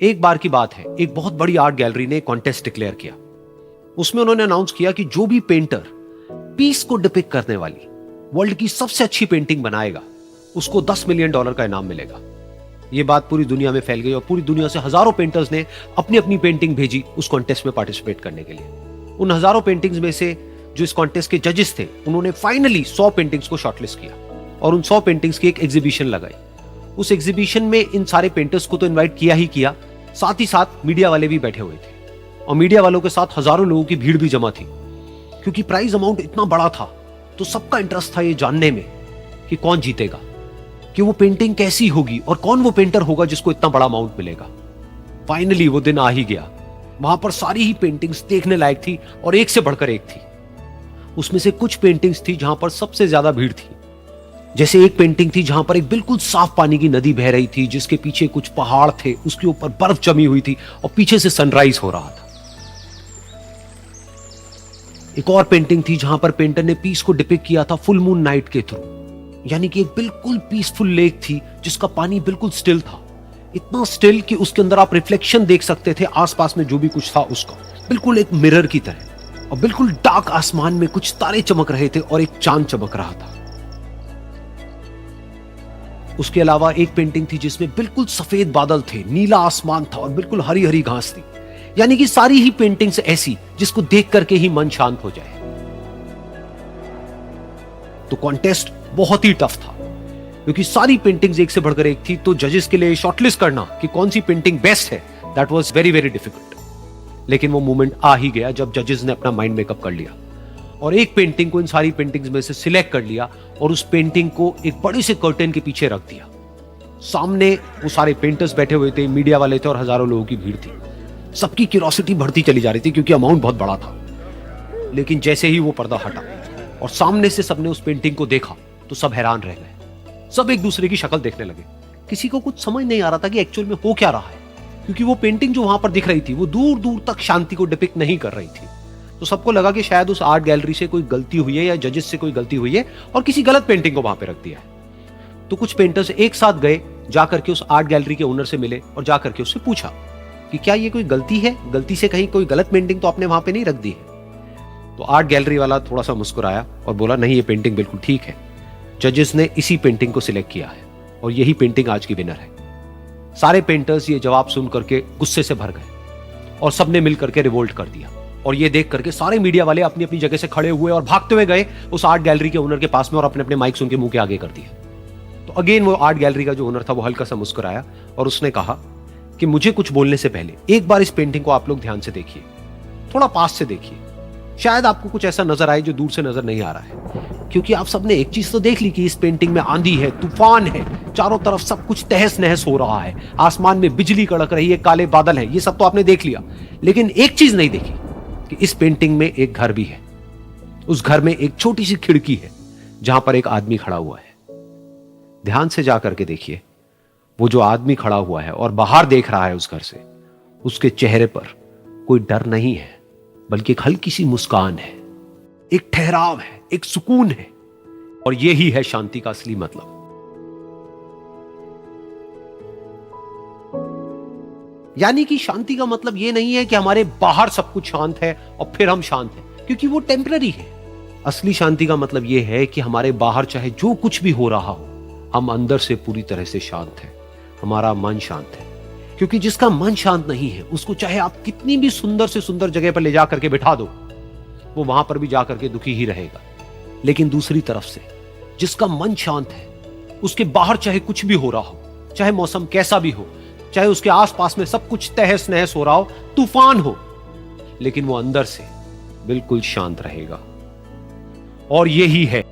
एक बार की बात है, एक बहुत बड़ी आर्ट गैलरी ने कॉन्टेस्ट डिक्लेयर किया। उसमें उन्होंने अनाउंस किया कि जो भी पेंटर पीस को डिपिक्ट करने वाली वर्ल्ड की सबसे अच्छी पेंटिंग बनाएगा उसको $10 मिलियन का इनाम मिलेगा। यह बात पूरी दुनिया में फैल गई और पूरी दुनिया से हजारों पेंटर्स ने अपनी अपनी पेंटिंग भेजी उस कॉन्टेस्ट में पार्टिसिपेट करने के लिए। उन हजारों पेंटिंग्स में से जो इस कॉन्टेस्ट के जजेस थे उन्होंने फाइनली 100 पेंटिंग्स को शॉर्टलिस्ट किया और उन 100 पेंटिंग्स की एक एग्जीबिशन लगाई। उस एग्जीबिशन में इन सारे पेंटर्स को तो इनवाइट किया ही किया, साथ ही साथ मीडिया वाले भी बैठे हुए थे और मीडिया वालों के साथ हजारों लोगों की भीड़ भी जमा थी। क्योंकि प्राइज अमाउंट इतना बड़ा था तो सबका इंटरेस्ट था ये जानने में कि कौन जीतेगा, कि वो पेंटिंग कैसी होगी और कौन वो पेंटर होगा जिसको इतना बड़ा अमाउंट मिलेगा। फाइनली वो दिन आ ही गया। वहां पर सारी ही पेंटिंग्स देखने लायक थी और एक से बढ़कर एक थी। उसमें से कुछ पेंटिंग्स थी जहां पर सबसे ज्यादा भीड़ थी। जैसे एक पेंटिंग थी जहां पर एक बिल्कुल साफ पानी की नदी बह रही थी जिसके पीछे कुछ पहाड़ थे, उसके ऊपर बर्फ जमी हुई थी और पीछे से सनराइज हो रहा था। एक और पेंटिंग थी जहां पर पेंटर ने पीस को डिपिक्ट किया था फुल मून नाइट के थ्रू, यानी कि एक बिल्कुल पीसफुल लेक थी जिसका पानी बिल्कुल स्टिल था, इतना स्टिल कि उसके अंदर आप रिफ्लेक्शन देख सकते थे आसपास में जो भी कुछ था उसका, बिल्कुल एक मिरर की तरह। और बिल्कुल डार्क आसमान में कुछ तारे चमक रहे थे और एक चांद चमक रहा था। उसके अलावा एक पेंटिंग थी जिसमें बिल्कुल सफेद बादल थे, नीला आसमान था और बिल्कुल हरी हरी घास थी। यानी कि सारी ही पेंटिंग्स ऐसी जिसको देख करके ही मन शांत हो जाए। तो कॉन्टेस्ट बहुत ही टफ था क्योंकि सारी पेंटिंग्स एक से बढ़कर एक थी। तो जजेस के लिए शॉर्टलिस्ट करना कि कौन सी पेंटिंग बेस्ट है, that was very very difficult. लेकिन वो मोमेंट आ ही गया जब जजेस ने अपना माइंड मेकअप कर लिया और एक पेंटिंग को इन सारी पेंटिंग्स में से सिलेक्ट कर लिया और उस पेंटिंग को एक बड़े से कर्टेन के पीछे रख दिया। सामने वो सारे पेंटर्स बैठे हुए थे, मीडिया वाले थे और हजारों लोगों की भीड़ थी। सबकी क्यूरियोसिटी बढ़ती चली जा रही थी क्योंकि अमाउंट बहुत बड़ा था। लेकिन जैसे ही वो पर्दा हटा और सामने से सबने उस पेंटिंग को देखा तो सब हैरान रह गए। सब एक दूसरे की शक्ल देखने लगे। किसी को कुछ समझ नहीं आ रहा था कि एक्चुअल में हो क्या रहा है, क्योंकि वो पेंटिंग जो वहां पर दिख रही थी वो दूर दूर तक शांति को डिपिक्ट नहीं कर रही थी। तो सबको लगा कि शायद उस आर्ट गैलरी से कोई गलती हुई है या जजेस से कोई गलती हुई है और किसी गलत पेंटिंग को वहां पे रख दिया है। तो कुछ पेंटर्स एक साथ गए, जाकर के उस आर्ट गैलरी के ओनर से मिले और जाकर के उससे पूछा कि क्या ये कोई गलती है, गलती से कहीं कोई गलत पेंटिंग तो आपने वहां पे नहीं रख दी है। तो आर्ट गैलरी वाला थोड़ा सा मुस्कुराया और बोला नहीं, ये पेंटिंग बिल्कुल ठीक है। जजेस ने इसी पेंटिंग को सिलेक्ट किया है और यही पेंटिंग आज की विनर है। सारे पेंटर्स ये जवाब सुन करके गुस्से से भर गए और सबने मिल करके रिवोल्ट कर दिया। और ये देख करके सारे मीडिया वाले अपनी अपनी जगह से खड़े हुए और भागते हुए गए उस आर्ट गैलरी के ओनर के पास में और अपने अपने माइक्स उनके मुंह के आगे कर दिए। तो अगेन वो आर्ट गैलरी का जो ओनर था वो हल्का सा मुस्कुराया और उसने कहा कि मुझे कुछ बोलने से पहले एक बार इस पेंटिंग को आप लोग ध्यान से देखिए, थोड़ा पास से देखिए, शायद आपको कुछ ऐसा नजर आए जो दूर से नजर नहीं आ रहा है। क्योंकि आप सबने एक चीज तो देख ली कि इस पेंटिंग में आंधी है, तूफान है, चारों तरफ सब कुछ तहस नहस हो रहा है, आसमान में बिजली कड़क रही है, काले बादल है, ये सब तो आपने देख लिया। लेकिन एक चीज नहीं देखी कि इस पेंटिंग में एक घर भी है। उस घर में एक छोटी सी खिड़की है जहां पर एक आदमी खड़ा हुआ है। ध्यान से जाकर के देखिए, वो जो आदमी खड़ा हुआ है और बाहर देख रहा है उस घर से, उसके चेहरे पर कोई डर नहीं है बल्कि एक हल्की सी मुस्कान है, एक ठहराव है, एक सुकून है। और यही है शांति का असली मतलब। यानी कि शांति का मतलब यह नहीं है कि हमारे बाहर सब कुछ शांत है और फिर हम शांत हैं, क्योंकि वो टेम्पररी है। असली शांति का मतलब यह है कि हमारे बाहर चाहे जो कुछ भी हो रहा हो, हम अंदर से पूरी तरह से शांत हैं, हमारा मन शांत है। क्योंकि जिसका मन शांत नहीं है उसको चाहे आप कितनी भी सुंदर से सुंदर जगह पर ले जाकर के बिठा दो, वो वहां पर भी जाकर के दुखी ही रहेगा। लेकिन दूसरी तरफ से जिसका मन शांत है, उसके बाहर चाहे कुछ भी हो रहा हो, चाहे मौसम कैसा भी हो, चाहे उसके आसपास में सब कुछ तहस नहस हो रहा हो, तूफान हो, लेकिन वो अंदर से बिल्कुल शांत रहेगा। और यही है